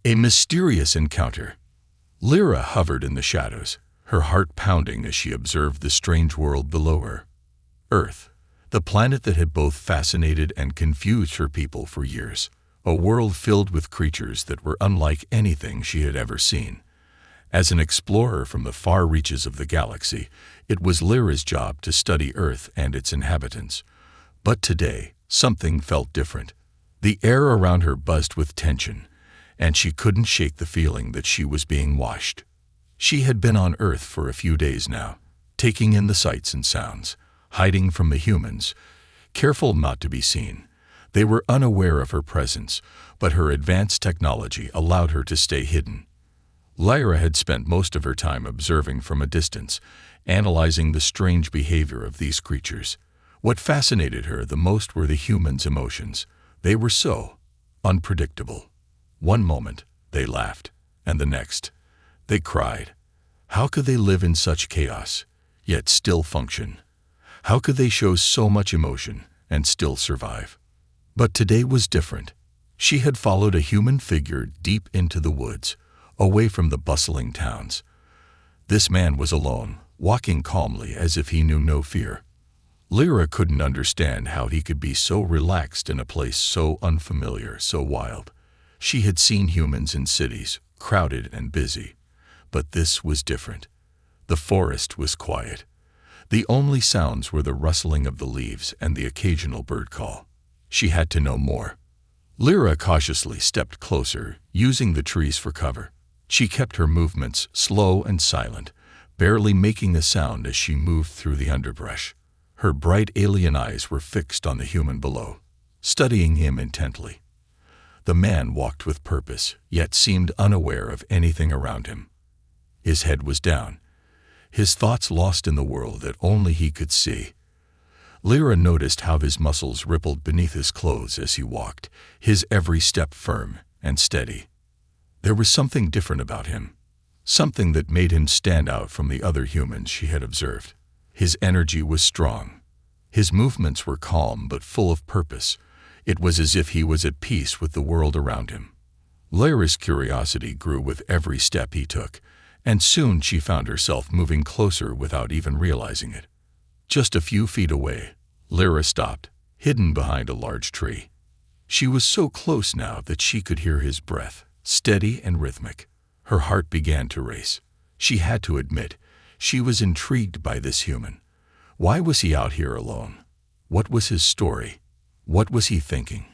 A mysterious encounter. Lyra hovered in the shadows, her heart pounding as she observed the strange world below her. Earth, the planet that had both fascinated and confused her people for years, a world filled with creatures that were unlike anything she had ever seen. As an explorer from the far reaches of the galaxy, it was Lyra's job to study Earth and its inhabitants. But today, something felt different. The air around her buzzed with tension, and she couldn't shake the feeling that she was being watched. She had been on Earth for a few days now, taking in the sights and sounds, hiding from the humans, careful not to be seen. They were unaware of her presence, but her advanced technology allowed her to stay hidden. Lyra had spent most of her time observing from a distance, analyzing the strange behavior of these creatures. What fascinated her the most were the humans' emotions. They were so unpredictable. One moment, they laughed, and the next, they cried. How could they live in such chaos, yet still function? How could they show so much emotion and still survive? But today was different. She had followed a human figure deep into the woods, away from the bustling towns. This man was alone, walking calmly as if he knew no fear. Lyra couldn't understand how he could be so relaxed in a place so unfamiliar, so wild. She had seen humans in cities, crowded and busy. But this was different. The forest was quiet. The only sounds were the rustling of the leaves and the occasional bird call. She had to know more. Lyra cautiously stepped closer, using the trees for cover. She kept her movements slow and silent, barely making a sound as she moved through the underbrush. Her bright alien eyes were fixed on the human below, studying him intently. The man walked with purpose, yet seemed unaware of anything around him. His head was down, his thoughts lost in the world that only he could see. Lyra noticed how his muscles rippled beneath his clothes as he walked, his every step firm and steady. There was something different about him, something that made him stand out from the other humans she had observed. His energy was strong. His movements were calm but full of purpose. It was as if he was at peace with the world around him. Lyra's curiosity grew with every step he took, and soon she found herself moving closer without even realizing it. Just a few feet away, Lyra stopped, hidden behind a large tree. She was so close now that she could hear his breath, steady and rhythmic. Her heart began to race. She had to admit, she was intrigued by this human. Why was he out here alone? What was his story? What was he thinking?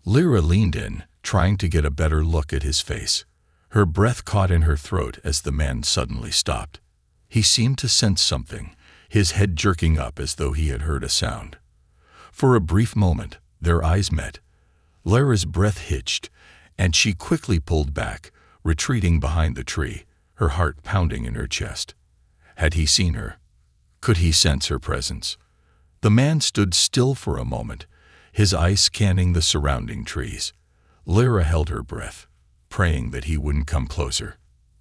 Lyra leaned in, trying to get a better look at his face. Her breath caught in her throat as the man suddenly stopped. He seemed to sense something, his head jerking up as though he had heard a sound. For a brief moment, their eyes met. Lyra's breath hitched, and she quickly pulled back, retreating behind the tree, her heart pounding in her chest. Had he seen her? Could he sense her presence? The man stood still for a moment, his eyes scanning the surrounding trees. Lyra held her breath, praying that he wouldn't come closer.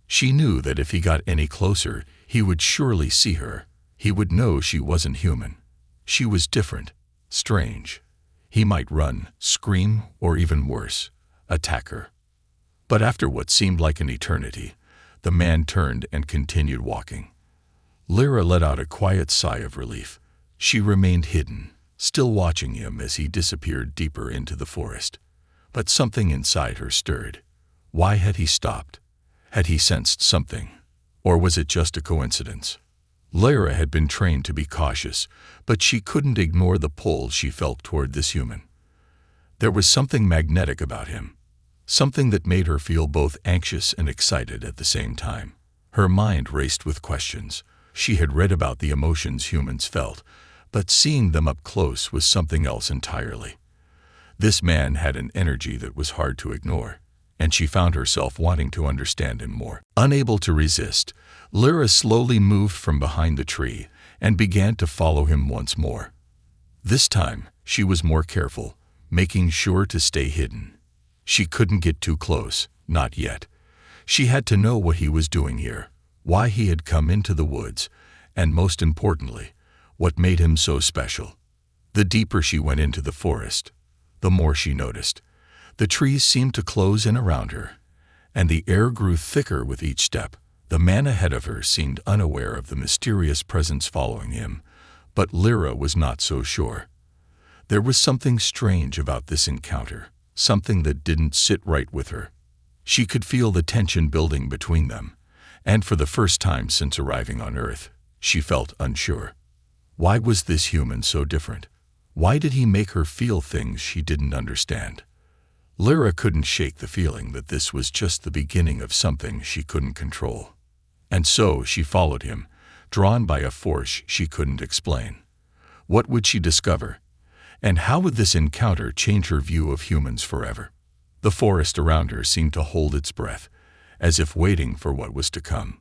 She knew that if he got any closer, he would surely see her. He would know she wasn't human. She was different, strange. He might run, scream, or even worse, attack her. But after what seemed like an eternity, the man turned and continued walking. Lyra let out a quiet sigh of relief. She remained hidden, still watching him as he disappeared deeper into the forest. But something inside her stirred. Why had he stopped? Had he sensed something? Or was it just a coincidence? Lyra had been trained to be cautious, but she couldn't ignore the pull she felt toward this human. There was something magnetic about him, something that made her feel both anxious and excited at the same time. Her mind raced with questions. She had read about the emotions humans felt, but seeing them up close was something else entirely. This man had an energy that was hard to ignore, and she found herself wanting to understand him more. Unable to resist, Lyra slowly moved from behind the tree and began to follow him once more. This time, she was more careful, making sure to stay hidden. She couldn't get too close, not yet. She had to know what he was doing here, why he had come into the woods, and most importantly, what made him so special. The deeper she went into the forest, the more she noticed. The trees seemed to close in around her, and the air grew thicker with each step. The man ahead of her seemed unaware of the mysterious presence following him, but Lyra was not so sure. There was something strange about this encounter, something that didn't sit right with her. She could feel the tension building between them, and for the first time since arriving on Earth, she felt unsure. Why was this human so different? Why did he make her feel things she didn't understand? Lyra couldn't shake the feeling that this was just the beginning of something she couldn't control. And so she followed him, drawn by a force she couldn't explain. What would she discover? And how would this encounter change her view of humans forever? The forest around her seemed to hold its breath, as if waiting for what was to come.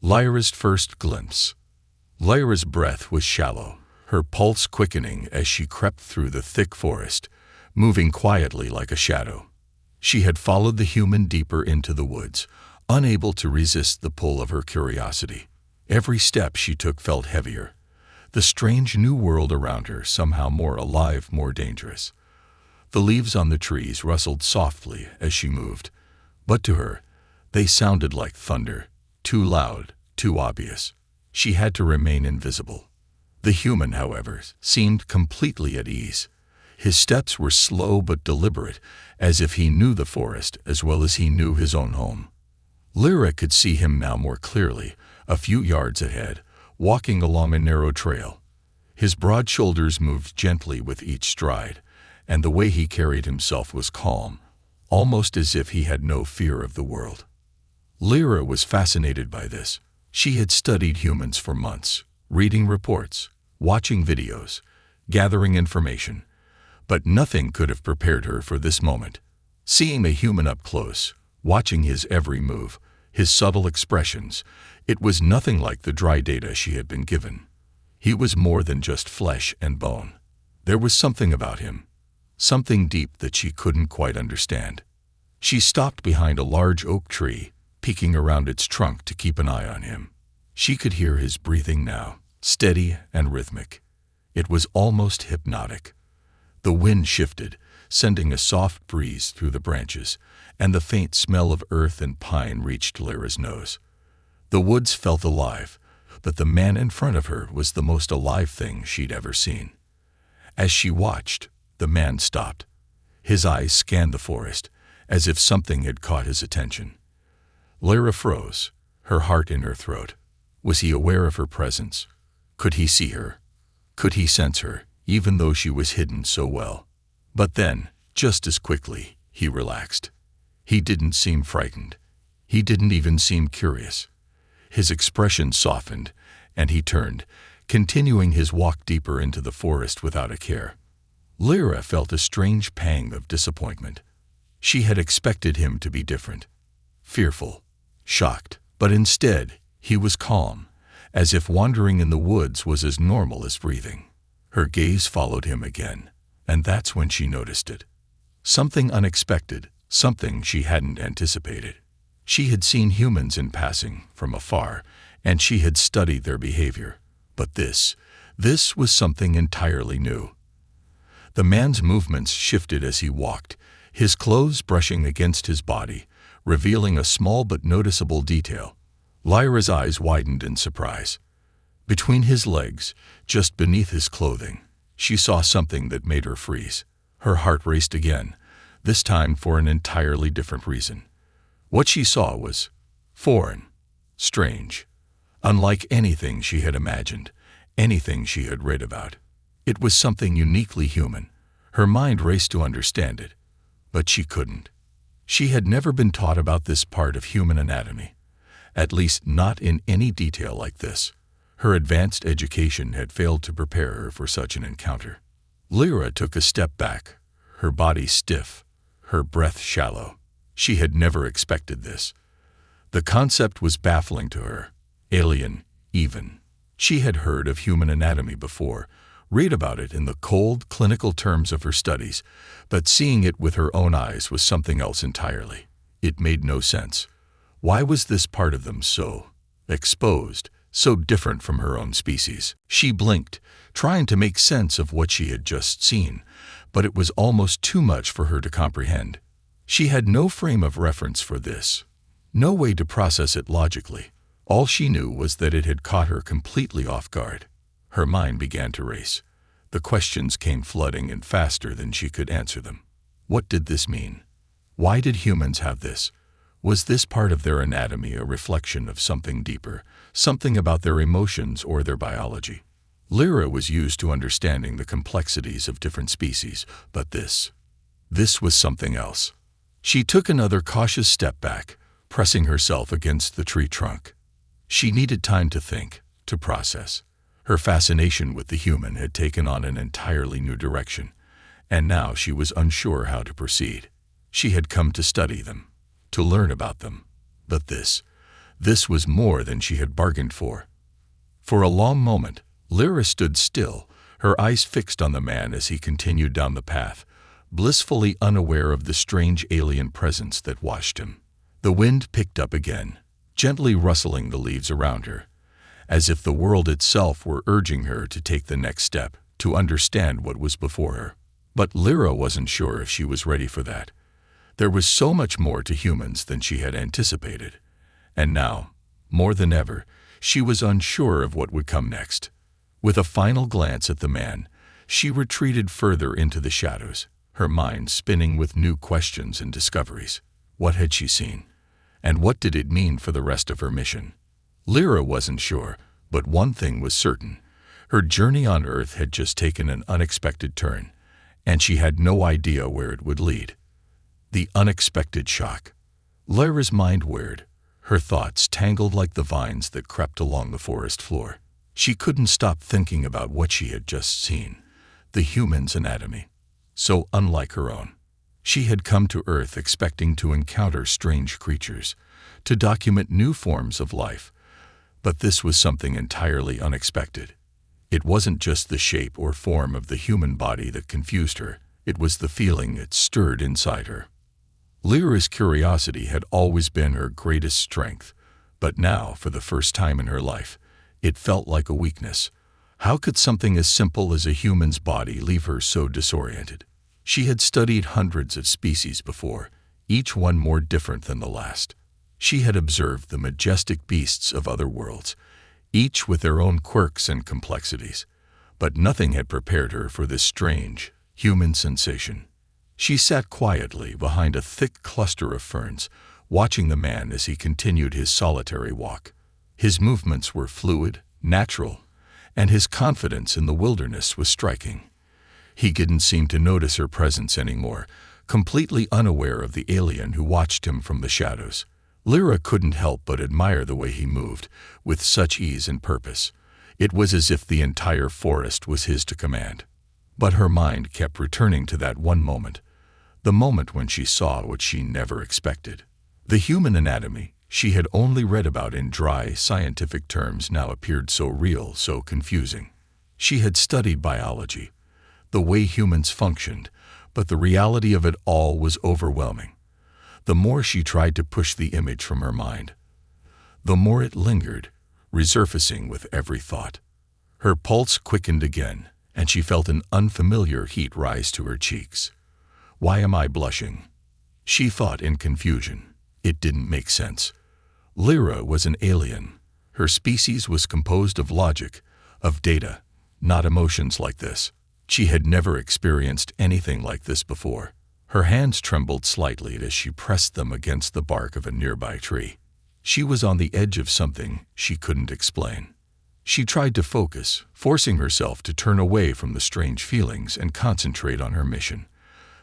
Lyra's first glimpse. Lyra's breath was shallow, her pulse quickening as she crept through the thick forest, moving quietly like a shadow. She had followed the human deeper into the woods, unable to resist the pull of her curiosity. Every step she took felt heavier, the strange new world around her somehow more alive, more dangerous. The leaves on the trees rustled softly as she moved, but to her, they sounded like thunder, too loud, too obvious. She had to remain invisible. The human, however, seemed completely at ease. His steps were slow but deliberate, as if he knew the forest as well as he knew his own home. Lyra could see him now more clearly, a few yards ahead, walking along a narrow trail. His broad shoulders moved gently with each stride, and the way he carried himself was calm, almost as if he had no fear of the world. Lyra was fascinated by this. She had studied humans for months, reading reports, watching videos, gathering information, but nothing could have prepared her for this moment. Seeing a human up close, watching his every move, his subtle expressions, it was nothing like the dry data she had been given. He was more than just flesh and bone. There was something about him, something deep that she couldn't quite understand. She stopped behind a large oak tree, peeking around its trunk to keep an eye on him. She could hear his breathing now, steady and rhythmic. It was almost hypnotic. The wind shifted, sending a soft breeze through the branches, and the faint smell of earth and pine reached Lyra's nose. The woods felt alive, but the man in front of her was the most alive thing she'd ever seen. As she watched, the man stopped. His eyes scanned the forest, as if something had caught his attention. Lyra froze, her heart in her throat. Was he aware of her presence? Could he see her? Could he sense her, even though she was hidden so well? But then, just as quickly, he relaxed. He didn't seem frightened. He didn't even seem curious. His expression softened, and he turned, continuing his walk deeper into the forest without a care. Lyra felt a strange pang of disappointment. She had expected him to be different, fearful, shocked, but instead, he was calm, as if wandering in the woods was as normal as breathing. Her gaze followed him again, and that's when she noticed it. Something unexpected, something she hadn't anticipated. She had seen humans in passing, from afar, and she had studied their behavior. But this was something entirely new. The man's movements shifted as he walked, his clothes brushing against his body, revealing a small but noticeable detail. Lyra's eyes widened in surprise. Between his legs, just beneath his clothing, she saw something that made her freeze. Her heart raced again, this time for an entirely different reason. What she saw was foreign, strange, unlike anything she had imagined, anything she had read about. It was something uniquely human. Her mind raced to understand it, but she couldn't. She had never been taught about this part of human anatomy, at least not in any detail like this. Her advanced education had failed to prepare her for such an encounter. Lyra took a step back, her body stiff, her breath shallow. She had never expected this. The concept was baffling to her, alien, even. She had heard of human anatomy before, read about it in the cold, clinical terms of her studies, but seeing it with her own eyes was something else entirely. It made no sense. Why was this part of them so exposed, so different from her own species? She blinked, trying to make sense of what she had just seen, but it was almost too much for her to comprehend. She had no frame of reference for this, no way to process it logically. All she knew was that it had caught her completely off guard. Her mind began to race. The questions came flooding in faster than she could answer them. What did this mean? Why did humans have this? Was this part of their anatomy a reflection of something deeper, something about their emotions or their biology? Lyra was used to understanding the complexities of different species, but this was something else. She took another cautious step back, pressing herself against the tree trunk. She needed time to think, to process. Her fascination with the human had taken on an entirely new direction, and now she was unsure how to proceed. She had come to study them, to learn about them. But this was more than she had bargained for. For a long moment, Lyra stood still, her eyes fixed on the man as he continued down the path, blissfully unaware of the strange alien presence that watched him. The wind picked up again, gently rustling the leaves around her, as if the world itself were urging her to take the next step, to understand what was before her. But Lyra wasn't sure if she was ready for that. There was so much more to humans than she had anticipated. And now, more than ever, she was unsure of what would come next. With a final glance at the man, she retreated further into the shadows, her mind spinning with new questions and discoveries. What had she seen? And what did it mean for the rest of her mission? Lyra wasn't sure, but one thing was certain. Her journey on Earth had just taken an unexpected turn, and she had no idea where it would lead. The unexpected shock. Lyra's mind whirred, her thoughts tangled like the vines that crept along the forest floor. She couldn't stop thinking about what she had just seen, the human's anatomy, so unlike her own. She had come to Earth expecting to encounter strange creatures, to document new forms of life, but this was something entirely unexpected. It wasn't just the shape or form of the human body that confused her, it was the feeling it stirred inside her. Lyra's curiosity had always been her greatest strength, but now, for the first time in her life, it felt like a weakness. How could something as simple as a human's body leave her so disoriented? She had studied hundreds of species before, each one more different than the last. She had observed the majestic beasts of other worlds, each with their own quirks and complexities, but nothing had prepared her for this strange, human sensation. She sat quietly behind a thick cluster of ferns, watching the man as he continued his solitary walk. His movements were fluid, natural, and his confidence in the wilderness was striking. He didn't seem to notice her presence anymore, completely unaware of the alien who watched him from the shadows. Lyra couldn't help but admire the way he moved, with such ease and purpose. It was as if the entire forest was his to command. But her mind kept returning to that one moment, the moment when she saw what she never expected. The human anatomy she had only read about in dry, scientific terms now appeared so real, so confusing. She had studied biology, the way humans functioned, but the reality of it all was overwhelming. The more she tried to push the image from her mind, the more it lingered, resurfacing with every thought. Her pulse quickened again, and she felt an unfamiliar heat rise to her cheeks. Why am I blushing? She thought in confusion. It didn't make sense. Lyra was an alien. Her species was composed of logic, of data, not emotions like this. She had never experienced anything like this before. Her hands trembled slightly as she pressed them against the bark of a nearby tree. She was on the edge of something she couldn't explain. She tried to focus, forcing herself to turn away from the strange feelings and concentrate on her mission.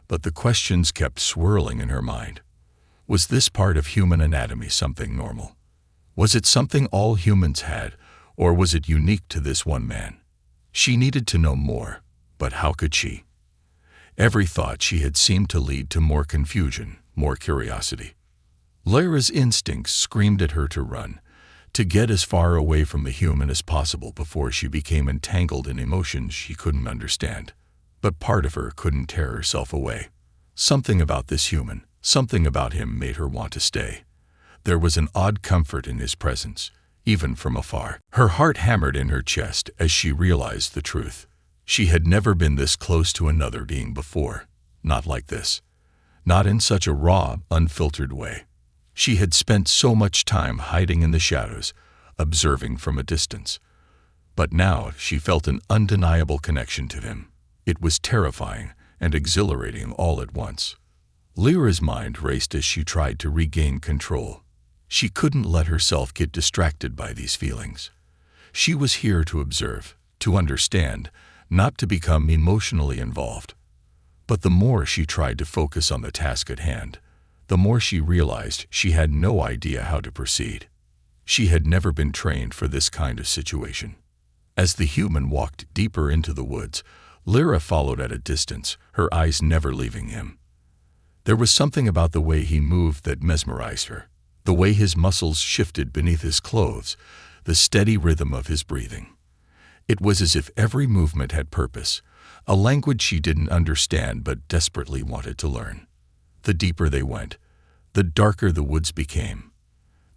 But the questions kept swirling in her mind. Was this part of human anatomy something normal? Was it something all humans had, or was it unique to this one man? She needed to know more, but how could she? Every thought she had seemed to lead to more confusion, more curiosity. Lyra's instincts screamed at her to run, to get as far away from the human as possible before she became entangled in emotions she couldn't understand. But part of her couldn't tear herself away. Something about this human, something about him made her want to stay. There was an odd comfort in his presence, even from afar. Her heart hammered in her chest as she realized the truth. She had never been this close to another being before, not like this. not in such a raw, unfiltered way. She had spent so much time hiding in the shadows, observing from a distance. But now she felt an undeniable connection to him. It was terrifying and exhilarating all at once. Lyra's mind raced as she tried to regain control. She couldn't let herself get distracted by these feelings. She was here to observe, to understand, not to become emotionally involved. But the more she tried to focus on the task at hand, the more she realized she had no idea how to proceed. She had never been trained for this kind of situation. As the human walked deeper into the woods, Lyra followed at a distance, her eyes never leaving him. There was something about the way he moved that mesmerized her, the way his muscles shifted beneath his clothes, the steady rhythm of his breathing. It was as if every movement had purpose, a language she didn't understand but desperately wanted to learn. The deeper they went, the darker the woods became.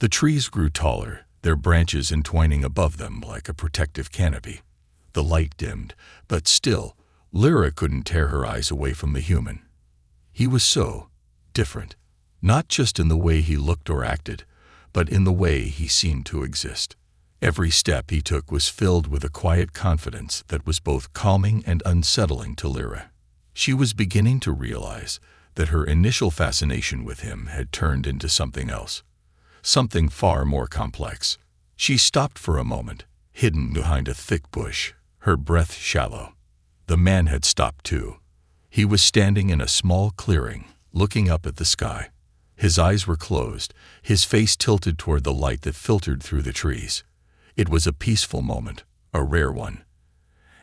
The trees grew taller, their branches entwining above them like a protective canopy. The light dimmed, but still, Lyra couldn't tear her eyes away from the human. He was so different, not just in the way he looked or acted, but in the way he seemed to exist. Every step he took was filled with a quiet confidence that was both calming and unsettling to Lyra. She was beginning to realize that her initial fascination with him had turned into something else, something far more complex. She stopped for a moment, hidden behind a thick bush, her breath shallow. The man had stopped too. He was standing in a small clearing, looking up at the sky. His eyes were closed, his face tilted toward the light that filtered through the trees. It was a peaceful moment, a rare one.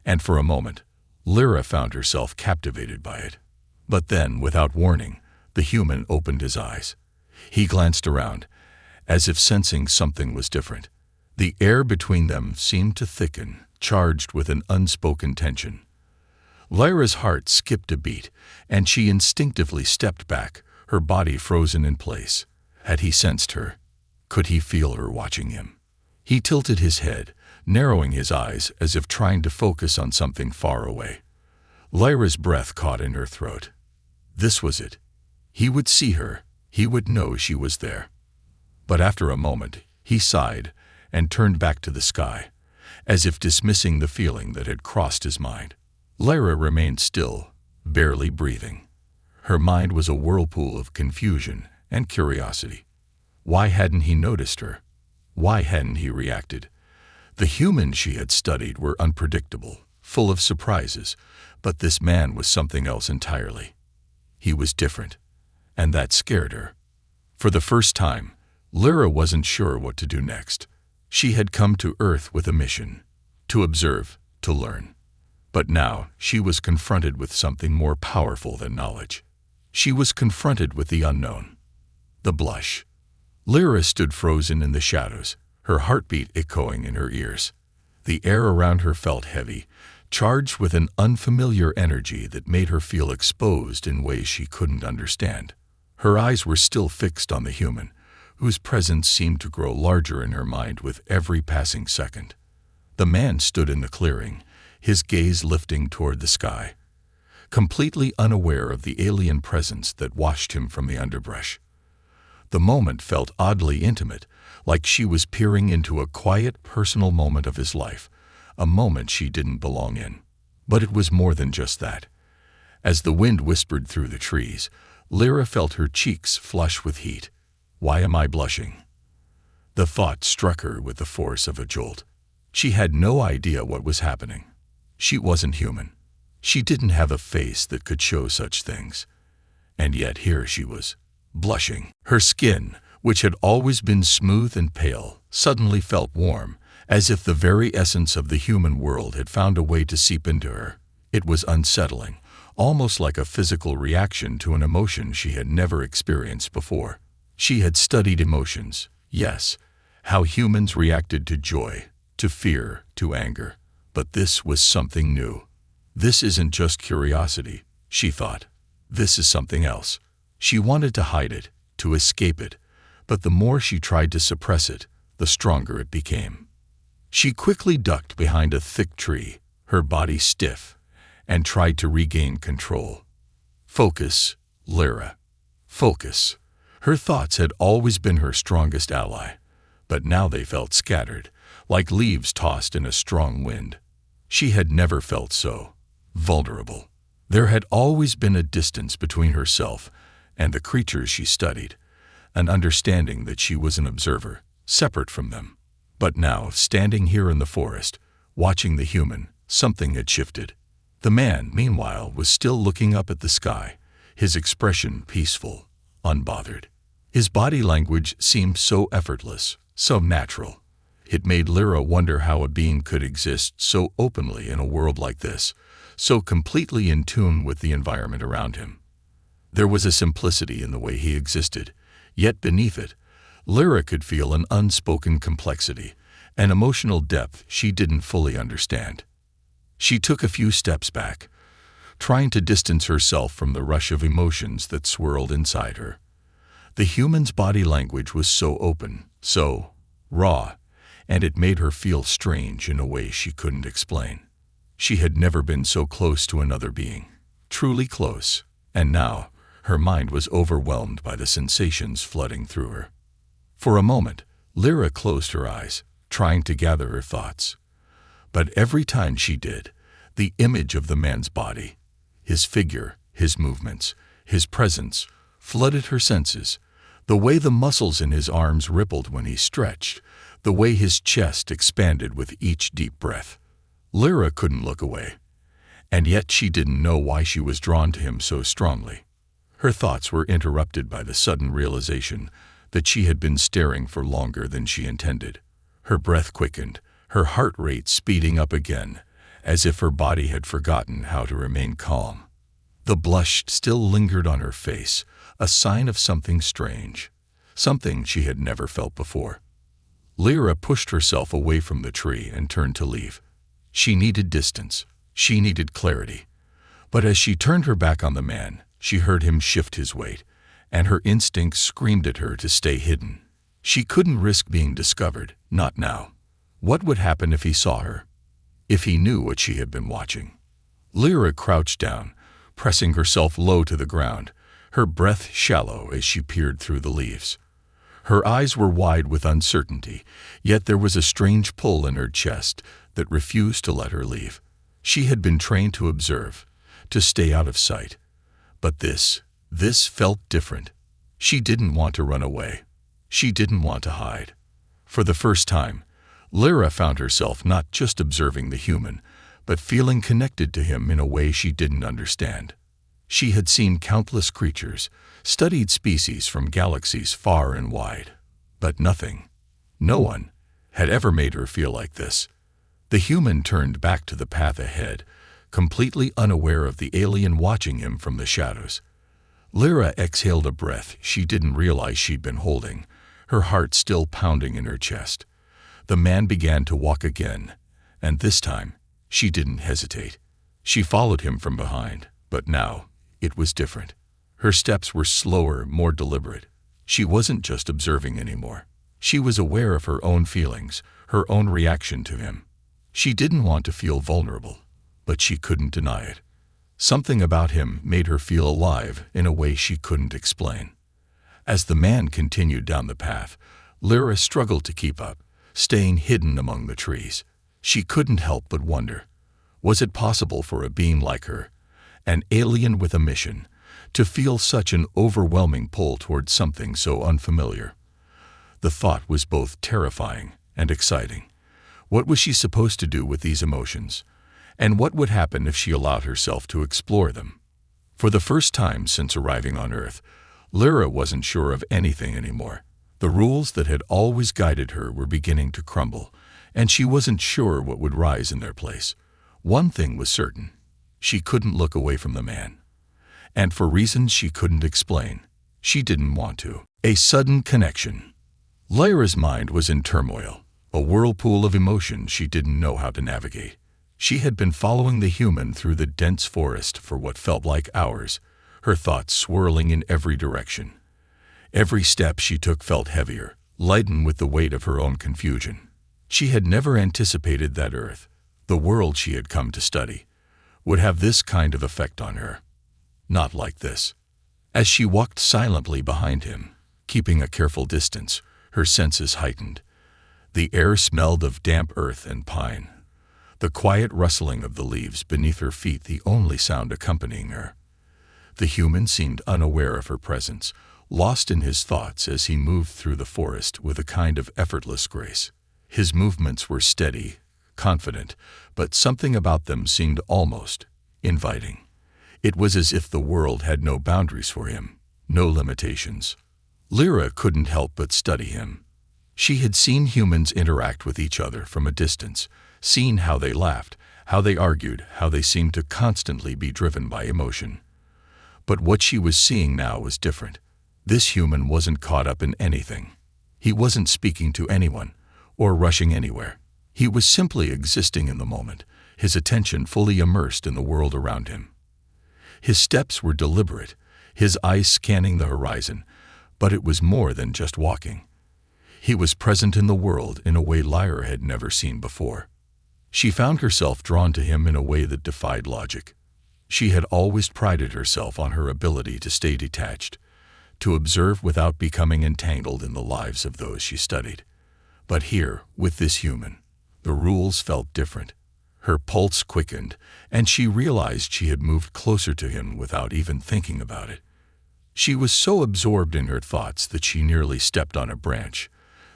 And for a moment, Lyra found herself captivated by it. But then, without warning, the human opened his eyes. He glanced around, as if sensing something was different. The air between them seemed to thicken, charged with an unspoken tension. Lyra's heart skipped a beat, and she instinctively stepped back, her body frozen in place. Had he sensed her? Could he feel her watching him? He tilted his head, narrowing his eyes as if trying to focus on something far away. Lyra's breath caught in her throat. This was it. He would see her. He would know she was there. But after a moment, he sighed and turned back to the sky, as if dismissing the feeling that had crossed his mind. Lyra remained still, barely breathing. Her mind was a whirlpool of confusion and curiosity. Why hadn't he noticed her? Why hadn't he reacted? The humans she had studied were unpredictable, full of surprises, but this man was something else entirely. He was different, and that scared her. For the first time, Lyra wasn't sure what to do next. She had come to Earth with a mission, to observe, to learn. But now she was confronted with something more powerful than knowledge. She was confronted with the unknown. The blush. Lyra stood frozen in the shadows, her heartbeat echoing in her ears. The air around her felt heavy, charged with an unfamiliar energy that made her feel exposed in ways she couldn't understand. Her eyes were still fixed on the human, whose presence seemed to grow larger in her mind with every passing second. The man stood in the clearing, his gaze lifting toward the sky, completely unaware of the alien presence that watched him from the underbrush. The moment felt oddly intimate, like she was peering into a quiet, personal moment of his life, a moment she didn't belong in. But it was more than just that. As the wind whispered through the trees, Lyra felt her cheeks flush with heat. Why am I blushing? The thought struck her with the force of a jolt. She had no idea what was happening. She wasn't human. She didn't have a face that could show such things. And yet here she was, blushing. Her skin, which had always been smooth and pale, suddenly felt warm, as if the very essence of the human world had found a way to seep into her. It was unsettling, almost like a physical reaction to an emotion she had never experienced before. She had studied emotions, yes, how humans reacted to joy, to fear, to anger. But this was something new. This isn't just curiosity, she thought. This is something else. She wanted to hide it, to escape it, but the more she tried to suppress it, the stronger it became. She quickly ducked behind a thick tree, her body stiff, and tried to regain control. Focus, Lyra. Focus. Her thoughts had always been her strongest ally, but now they felt scattered, like leaves tossed in a strong wind. She had never felt so vulnerable. There had always been a distance between herself and the creatures she studied, an understanding that she was an observer, separate from them. But now, standing here in the forest, watching the human, something had shifted. The man, meanwhile, was still looking up at the sky, his expression peaceful, unbothered. His body language seemed so effortless, so natural. It made Lyra wonder how a being could exist so openly in a world like this, so completely in tune with the environment around him. There was a simplicity in the way he existed, yet beneath it, Lyra could feel an unspoken complexity, an emotional depth she didn't fully understand. She took a few steps back, trying to distance herself from the rush of emotions that swirled inside her. The human's body language was so open, so raw, and it made her feel strange in a way she couldn't explain. She had never been so close to another being, truly close, and now her mind was overwhelmed by the sensations flooding through her. For a moment, Lyra closed her eyes, trying to gather her thoughts. But every time she did, the image of the man's body, his figure, his movements, his presence, flooded her senses. The way the muscles in his arms rippled when he stretched, the way his chest expanded with each deep breath. Lyra couldn't look away, and yet she didn't know why she was drawn to him so strongly. Her thoughts were interrupted by the sudden realization that she had been staring for longer than she intended. Her breath quickened, her heart rate speeding up again, as if her body had forgotten how to remain calm. The blush still lingered on her face, a sign of something strange, something she had never felt before. Lyra pushed herself away from the tree and turned to leave. She needed distance. She needed clarity. But as she turned her back on the man, she heard him shift his weight, and her instincts screamed at her to stay hidden. She couldn't risk being discovered, not now. What would happen if he saw her? If he knew what she had been watching? Lyra crouched down, pressing herself low to the ground, her breath shallow as she peered through the leaves. Her eyes were wide with uncertainty, yet there was a strange pull in her chest that refused to let her leave. She had been trained to observe, to stay out of sight. But this felt different. She didn't want to run away. She didn't want to hide. For the first time, Lyra found herself not just observing the human, but feeling connected to him in a way she didn't understand. She had seen countless creatures, studied species from galaxies far and wide, but nothing, no one, had ever made her feel like this. The human turned back to the path ahead, completely unaware of the alien watching him from the shadows. Lyra exhaled a breath she didn't realize she'd been holding, her heart still pounding in her chest. The man began to walk again, and this time, she didn't hesitate. She followed him from behind, but now, it was different. Her steps were slower, more deliberate. She wasn't just observing anymore. She was aware of her own feelings, her own reaction to him. She didn't want to feel vulnerable, but she couldn't deny it. Something about him made her feel alive in a way she couldn't explain. As the man continued down the path, Lyra struggled to keep up, staying hidden among the trees. She couldn't help but wonder, was it possible for a being like her, an alien with a mission, to feel such an overwhelming pull towards something so unfamiliar? The thought was both terrifying and exciting. What was she supposed to do with these emotions? And what would happen if she allowed herself to explore them? For the first time since arriving on Earth, Lyra wasn't sure of anything anymore. The rules that had always guided her were beginning to crumble, and she wasn't sure what would rise in their place. One thing was certain. She couldn't look away from the man. And for reasons she couldn't explain, she didn't want to. A sudden connection. Lyra's mind was in turmoil, a whirlpool of emotions she didn't know how to navigate. She had been following the human through the dense forest for what felt like hours, her thoughts swirling in every direction. Every step she took felt heavier, lightened with the weight of her own confusion. She had never anticipated that Earth, the world she had come to study, would have this kind of effect on her. Not like this. As she walked silently behind him, keeping a careful distance, her senses heightened. The air smelled of damp earth and pine, the quiet rustling of the leaves beneath her feet the only sound accompanying her. The human seemed unaware of her presence, lost in his thoughts as he moved through the forest with a kind of effortless grace. His movements were steady, confident, but something about them seemed almost inviting. It was as if the world had no boundaries for him, no limitations. Lyra couldn't help but study him. She had seen humans interact with each other from a distance, seen how they laughed, how they argued, how they seemed to constantly be driven by emotion. But what she was seeing now was different. This human wasn't caught up in anything. He wasn't speaking to anyone, or rushing anywhere. He was simply existing in the moment, his attention fully immersed in the world around him. His steps were deliberate, his eyes scanning the horizon, but it was more than just walking. He was present in the world in a way Lyra had never seen before. She found herself drawn to him in a way that defied logic. She had always prided herself on her ability to stay detached, to observe without becoming entangled in the lives of those she studied. But here, with this human, the rules felt different. Her pulse quickened, and she realized she had moved closer to him without even thinking about it. She was so absorbed in her thoughts that she nearly stepped on a branch,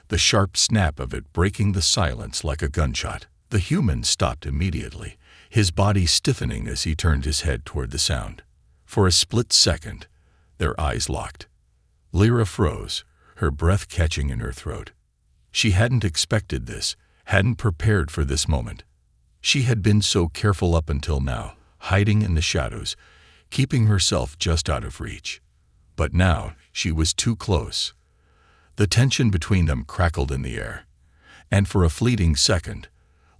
the sharp snap of it breaking the silence like a gunshot. The human stopped immediately, his body stiffening as he turned his head toward the sound. For a split second, their eyes locked. Lyra froze, her breath catching in her throat. She hadn't expected this, hadn't prepared for this moment. She had been so careful up until now, hiding in the shadows, keeping herself just out of reach. But now she was too close. The tension between them crackled in the air, and for a fleeting second,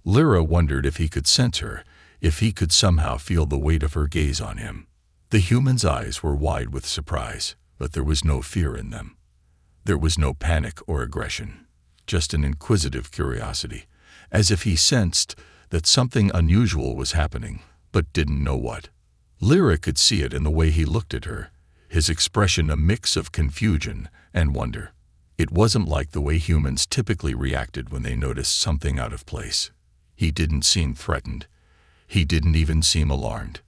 Lyra wondered if he could sense her, if he could somehow feel the weight of her gaze on him. The human's eyes were wide with surprise, but there was no fear in them. There was no panic or aggression, just an inquisitive curiosity, as if he sensed that something unusual was happening, but didn't know what. Lyra could see it in the way he looked at her, his expression a mix of confusion and wonder. It wasn't like the way humans typically reacted when they noticed something out of place. He didn't seem threatened. He didn't even seem alarmed.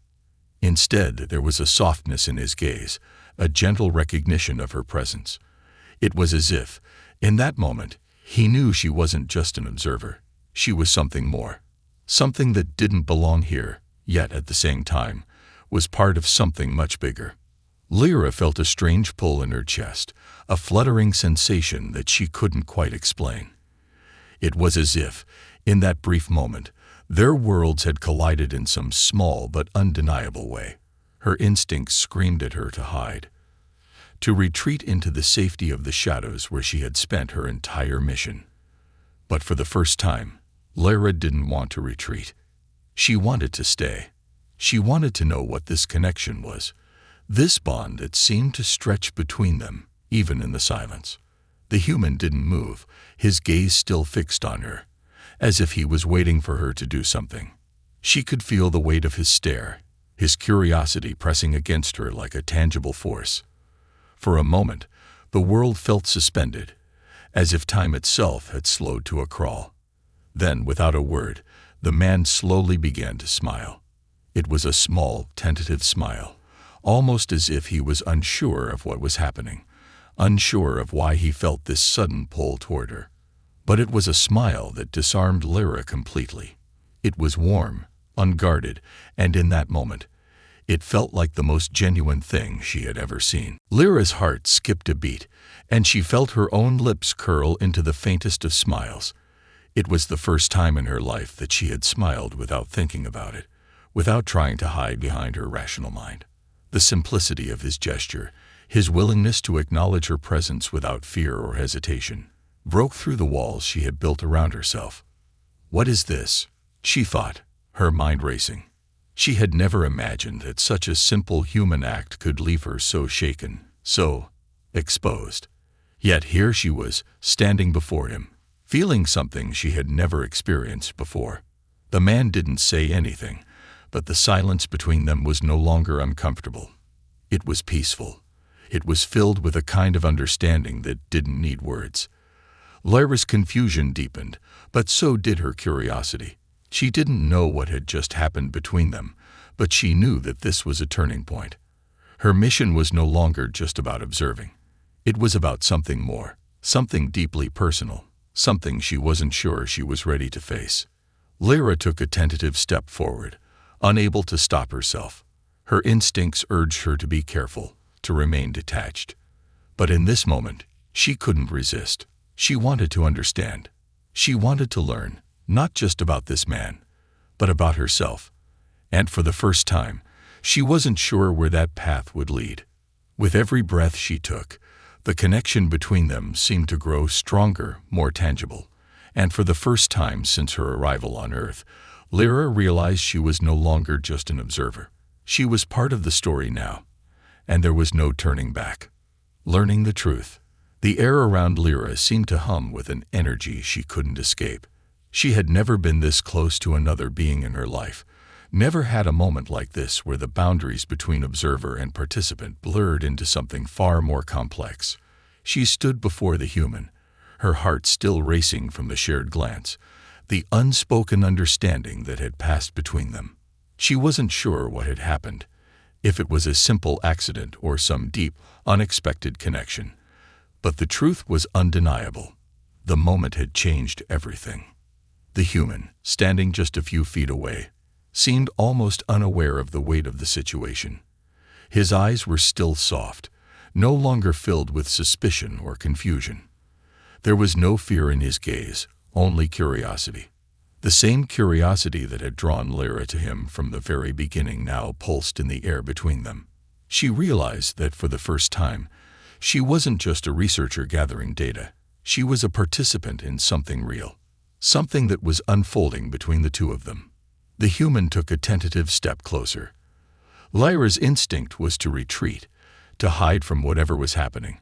Instead, there was a softness in his gaze, a gentle recognition of her presence. It was as if, in that moment, he knew she wasn't just an observer. She was something more, something that didn't belong here, yet at the same time, was part of something much bigger. Lyra felt a strange pull in her chest, a fluttering sensation that she couldn't quite explain. It was as if, in that brief moment, their worlds had collided in some small but undeniable way. Her instincts screamed at her to hide, to retreat into the safety of the shadows where she had spent her entire mission. But for the first time, Lyra didn't want to retreat. She wanted to stay. She wanted to know what this connection was, this bond that seemed to stretch between them, even in the silence. The human didn't move, his gaze still fixed on her, as if he was waiting for her to do something. She could feel the weight of his stare, his curiosity pressing against her like a tangible force. For a moment, the world felt suspended, as if time itself had slowed to a crawl. Then, without a word, the man slowly began to smile. It was a small, tentative smile, almost as if he was unsure of what was happening, unsure of why he felt this sudden pull toward her. But it was a smile that disarmed Lyra completely. It was warm, unguarded, and in that moment, it felt like the most genuine thing she had ever seen. Lyra's heart skipped a beat, and she felt her own lips curl into the faintest of smiles. It was the first time in her life that she had smiled without thinking about it, without trying to hide behind her rational mind. The simplicity of his gesture, his willingness to acknowledge her presence without fear or hesitation, broke through the walls she had built around herself. What is this? She thought, her mind racing. She had never imagined that such a simple human act could leave her so shaken, so exposed. Yet here she was, standing before him, feeling something she had never experienced before. The man didn't say anything, but the silence between them was no longer uncomfortable. It was peaceful. It was filled with a kind of understanding that didn't need words. Lyra's confusion deepened, but so did her curiosity. She didn't know what had just happened between them, but she knew that this was a turning point. Her mission was no longer just about observing. It was about something more, something deeply personal, something she wasn't sure she was ready to face. Lyra took a tentative step forward, unable to stop herself. Her instincts urged her to be careful, to remain detached. But in this moment, she couldn't resist. She wanted to understand. She wanted to learn, not just about this man, but about herself. And for the first time, she wasn't sure where that path would lead. With every breath she took, the connection between them seemed to grow stronger, more tangible. And for the first time since her arrival on Earth, Lyra realized she was no longer just an observer. She was part of the story now, and there was no turning back. Learning the truth. The air around Lyra seemed to hum with an energy she couldn't escape. She had never been this close to another being in her life, never had a moment like this where the boundaries between observer and participant blurred into something far more complex. She stood before the human, her heart still racing from the shared glance, the unspoken understanding that had passed between them. She wasn't sure what had happened, if it was a simple accident or some deep, unexpected connection. But the truth was undeniable. The moment had changed everything. The human, standing just a few feet away, seemed almost unaware of the weight of the situation. His eyes were still soft, no longer filled with suspicion or confusion. There was no fear in his gaze, only curiosity. The same curiosity that had drawn Lyra to him from the very beginning now pulsed in the air between them. She realized that for the first time, she wasn't just a researcher gathering data. She was a participant in something real, something that was unfolding between the two of them. The human took a tentative step closer. Lyra's instinct was to retreat, to hide from whatever was happening,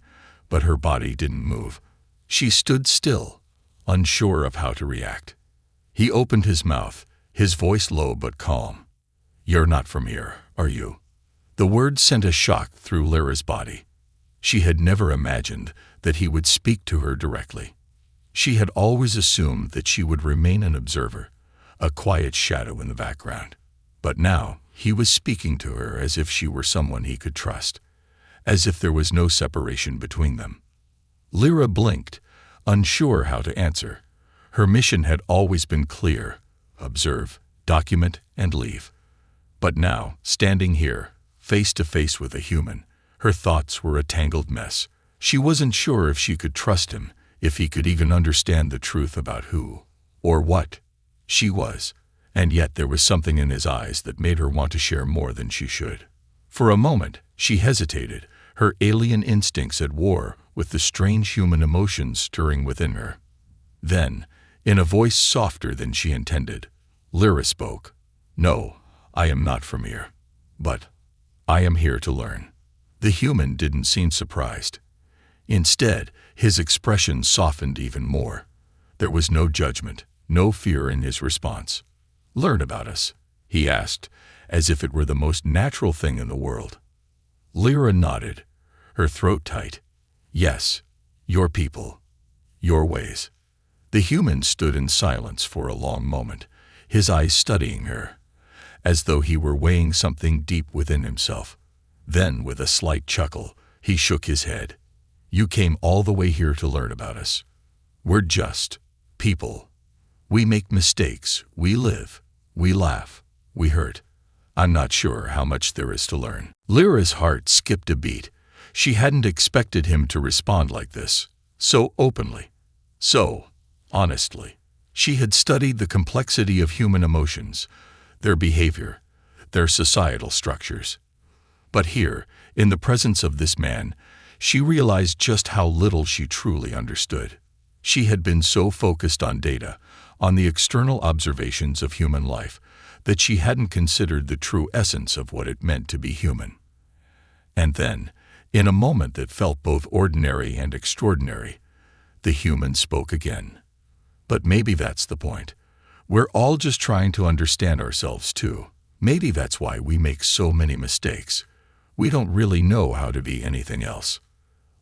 but her body didn't move. She stood still, unsure of how to react. He opened his mouth, his voice low but calm. "You're not from here, are you?" The words sent a shock through Lyra's body. She had never imagined that he would speak to her directly. She had always assumed that she would remain an observer, a quiet shadow in the background. But now, he was speaking to her as if she were someone he could trust, as if there was no separation between them. Lyra blinked, unsure how to answer. Her mission had always been clear: observe, document, and leave. But now, standing here, face to face with a human, her thoughts were a tangled mess. She wasn't sure if she could trust him, if he could even understand the truth about who, or what, she was. And yet there was something in his eyes that made her want to share more than she should. For a moment, she hesitated, her alien instincts at war with the strange human emotions stirring within her. Then, in a voice softer than she intended, Lyra spoke. "No, I am not from here. But I am here to learn." The human didn't seem surprised. Instead, his expression softened even more. There was no judgment, no fear in his response. "Learn about us?" he asked, as if it were the most natural thing in the world. Lyra nodded, her throat tight. "Yes, your people, your ways." The human stood in silence for a long moment, his eyes studying her, as though he were weighing something deep within himself. Then, with a slight chuckle, he shook his head. "You came all the way here to learn about us. We're just people. We make mistakes, we live, we laugh, we hurt. I'm not sure how much there is to learn." Lyra's heart skipped a beat. She hadn't expected him to respond like this, so openly, so honestly. She had studied the complexity of human emotions, their behavior, their societal structures. But here, in the presence of this man, she realized just how little she truly understood. She had been so focused on data, on the external observations of human life, that she hadn't considered the true essence of what it meant to be human. And then, in a moment that felt both ordinary and extraordinary, the human spoke again. "But maybe that's the point. We're all just trying to understand ourselves too. Maybe that's why we make so many mistakes. We don't really know how to be anything else."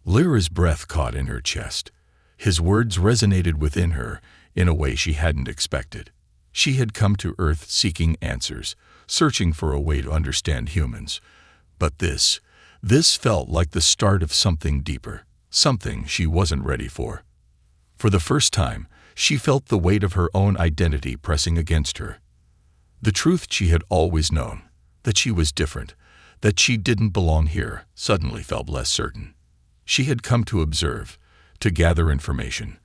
Lyra's breath caught in her chest. His words resonated within her in a way she hadn't expected. She had come to Earth seeking answers, searching for a way to understand humans. But this felt like the start of something deeper, something she wasn't ready for. For the first time, she felt the weight of her own identity pressing against her. The truth she had always known, that she was different, that she didn't belong here, suddenly felt less certain. She had come to observe, to gather information.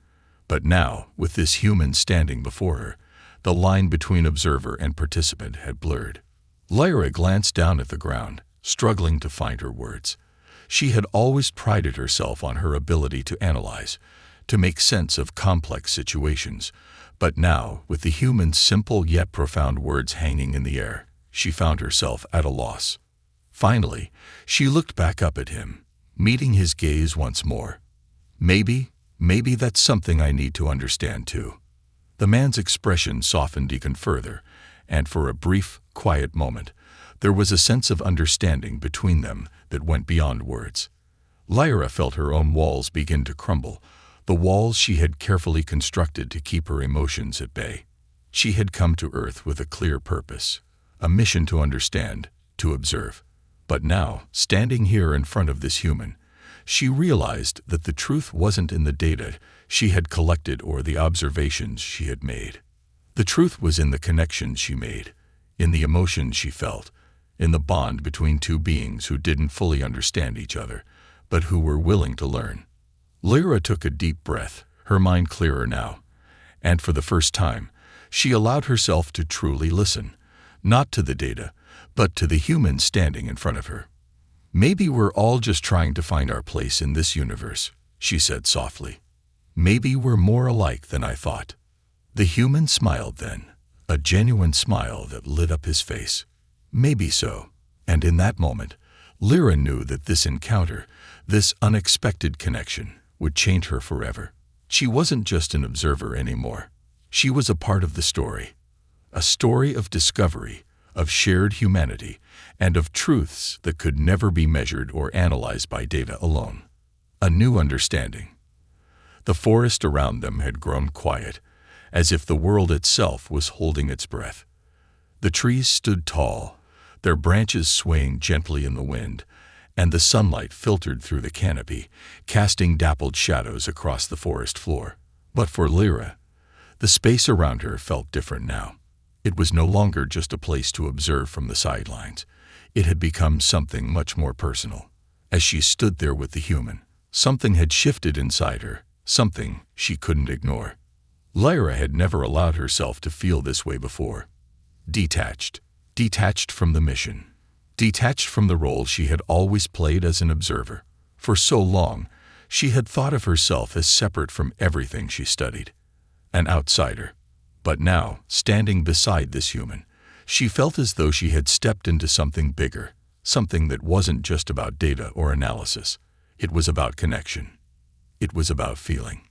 But now, with this human standing before her, the line between observer and participant had blurred. Lyra glanced down at the ground, struggling to find her words. She had always prided herself on her ability to analyze, to make sense of complex situations. But now, with the human's simple yet profound words hanging in the air, she found herself at a loss. Finally, she looked back up at him, meeting his gaze once more. Maybe that's something I need to understand too." The man's expression softened even further, and for a brief, quiet moment, there was a sense of understanding between them that went beyond words. Lyra felt her own walls begin to crumble, the walls she had carefully constructed to keep her emotions at bay. She had come to Earth with a clear purpose, a mission to understand, to observe. But now, standing here in front of this human, she realized that the truth wasn't in the data she had collected or the observations she had made. The truth was in the connections she made, in the emotions she felt, in the bond between two beings who didn't fully understand each other, but who were willing to learn. Lyra took a deep breath, her mind clearer now, and for the first time, she allowed herself to truly listen, not to the data, but to the human standing in front of her. "Maybe we're all just trying to find our place in this universe," she said softly. "Maybe we're more alike than I thought." The human smiled then, a genuine smile that lit up his face. Maybe so. And in that moment, Lyra knew that this encounter, this unexpected connection, would change her forever. She wasn't just an observer anymore. She was a part of the story. A story of discovery, of shared humanity, and of truths that could never be measured or analyzed by data alone. A new understanding. The forest around them had grown quiet, as if the world itself was holding its breath. The trees stood tall, their branches swaying gently in the wind, and the sunlight filtered through the canopy, casting dappled shadows across the forest floor. But for Lyra, the space around her felt different now. It was no longer just a place to observe from the sidelines. It had become something much more personal. As she stood there with the human, something had shifted inside her, something she couldn't ignore. Lyra had never allowed herself to feel this way before. Detached from the mission, detached from the role she had always played as an observer. For so long, she had thought of herself as separate from everything she studied, an outsider. But now, standing beside this human, she felt as though she had stepped into something bigger, something that wasn't just about data or analysis. It was about connection. It was about feeling.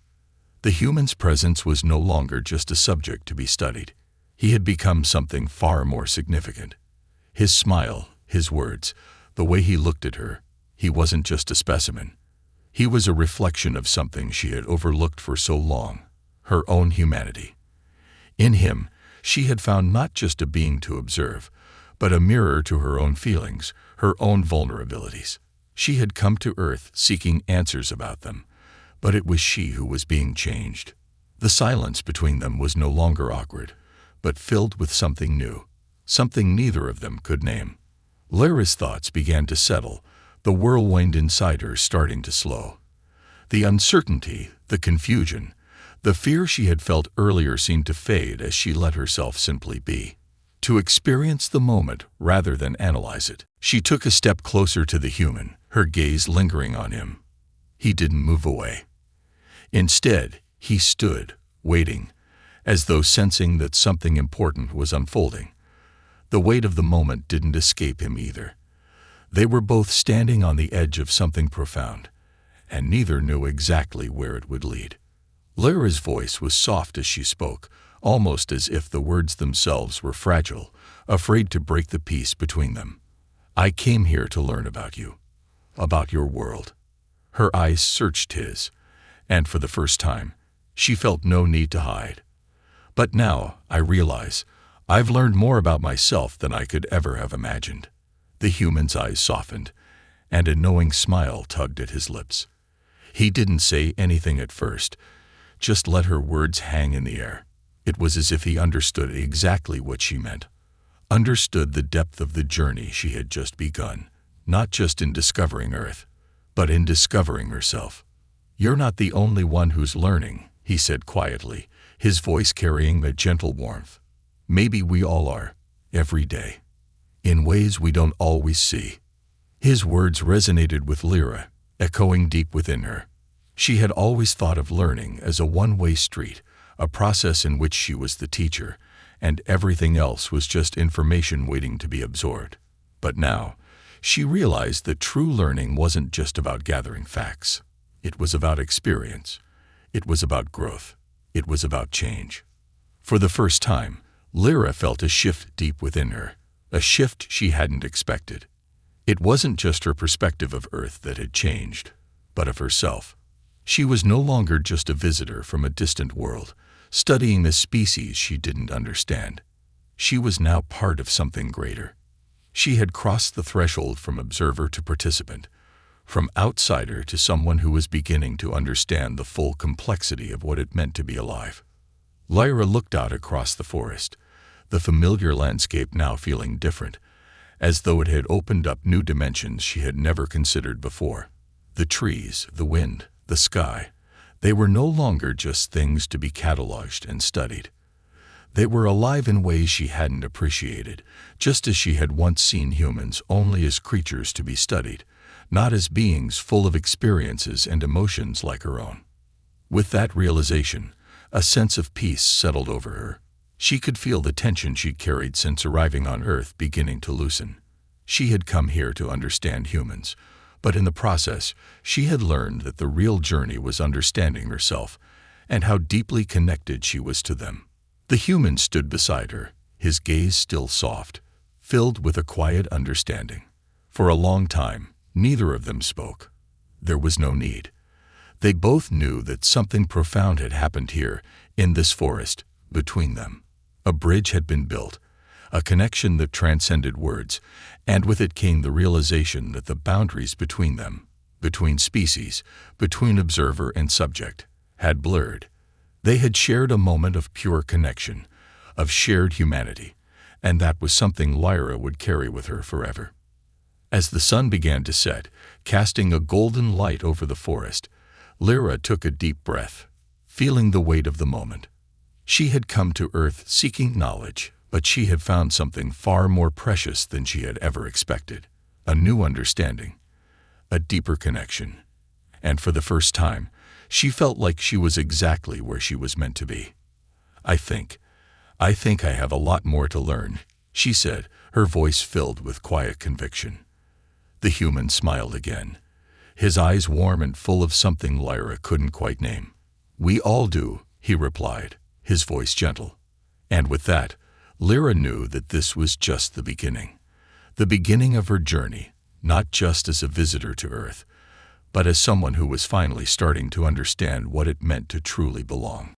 The human's presence was no longer just a subject to be studied. He had become something far more significant. His smile, his words, the way he looked at her, he wasn't just a specimen. He was a reflection of something she had overlooked for so long, her own humanity. In him, she had found not just a being to observe, but a mirror to her own feelings, her own vulnerabilities. She had come to Earth seeking answers about them, but it was she who was being changed. The silence between them was no longer awkward, but filled with something new, something neither of them could name. Lyra's thoughts began to settle, the whirlwind inside her starting to slow. The uncertainty, the confusion, the fear she had felt earlier seemed to fade as she let herself simply be. To experience the moment rather than analyze it, she took a step closer to the human, her gaze lingering on him. He didn't move away. Instead, he stood, waiting, as though sensing that something important was unfolding. The weight of the moment didn't escape him either. They were both standing on the edge of something profound, and neither knew exactly where it would lead. Lyra's voice was soft as she spoke, almost as if the words themselves were fragile, afraid to break the peace between them. I came here to learn about you, about your world." Her eyes searched his, and for the first time, she felt no need to hide. "But now, I realize, I've learned more about myself than I could ever have imagined." The human's eyes softened, and a knowing smile tugged at his lips. He didn't say anything at first, just let her words hang in the air. It was as if he understood exactly what she meant, understood the depth of the journey she had just begun, not just in discovering Earth, but in discovering herself. "You're not the only one who's learning," he said quietly, his voice carrying a gentle warmth. "Maybe we all are, every day, in ways we don't always see." His words resonated with Lyra, echoing deep within her. She had always thought of learning as a one-way street, a process in which she was the teacher, and everything else was just information waiting to be absorbed. But now, she realized that true learning wasn't just about gathering facts. It was about experience. It was about growth. It was about change. For the first time, Lyra felt a shift deep within her, a shift she hadn't expected. It wasn't just her perspective of Earth that had changed, but of herself. She was no longer just a visitor from a distant world, studying a species she didn't understand. She was now part of something greater. She had crossed the threshold from observer to participant, from outsider to someone who was beginning to understand the full complexity of what it meant to be alive. Lyra looked out across the forest, the familiar landscape now feeling different, as though it had opened up new dimensions she had never considered before. The trees, the wind, the sky, they were no longer just things to be cataloged and studied. They were alive in ways she hadn't appreciated, just as she had once seen humans only as creatures to be studied, not as beings full of experiences and emotions like her own. With that realization, a sense of peace settled over her. She could feel the tension she'd carried since arriving on Earth beginning to loosen. She had come here to understand humans, but in the process, she had learned that the real journey was understanding herself and how deeply connected she was to them. The human stood beside her, his gaze still soft, filled with a quiet understanding. For a long time, neither of them spoke. There was no need. They both knew that something profound had happened here, in this forest, between them. A bridge had been built, a connection that transcended words, and with it came the realization that the boundaries between them, between species, between observer and subject, had blurred. They had shared a moment of pure connection, of shared humanity, and that was something Lyra would carry with her forever. As the sun began to set, casting a golden light over the forest, Lyra took a deep breath, feeling the weight of the moment. She had come to Earth seeking knowledge, but she had found something far more precious than she had ever expected. A new understanding, a deeper connection. And for the first time, she felt like she was exactly where she was meant to be. I think I have a lot more to learn," she said, her voice filled with quiet conviction. The human smiled again, his eyes warm and full of something Lyra couldn't quite name. "We all do," he replied, his voice gentle. And with that, Lyra knew that this was just the beginning of her journey, not just as a visitor to Earth, but as someone who was finally starting to understand what it meant to truly belong.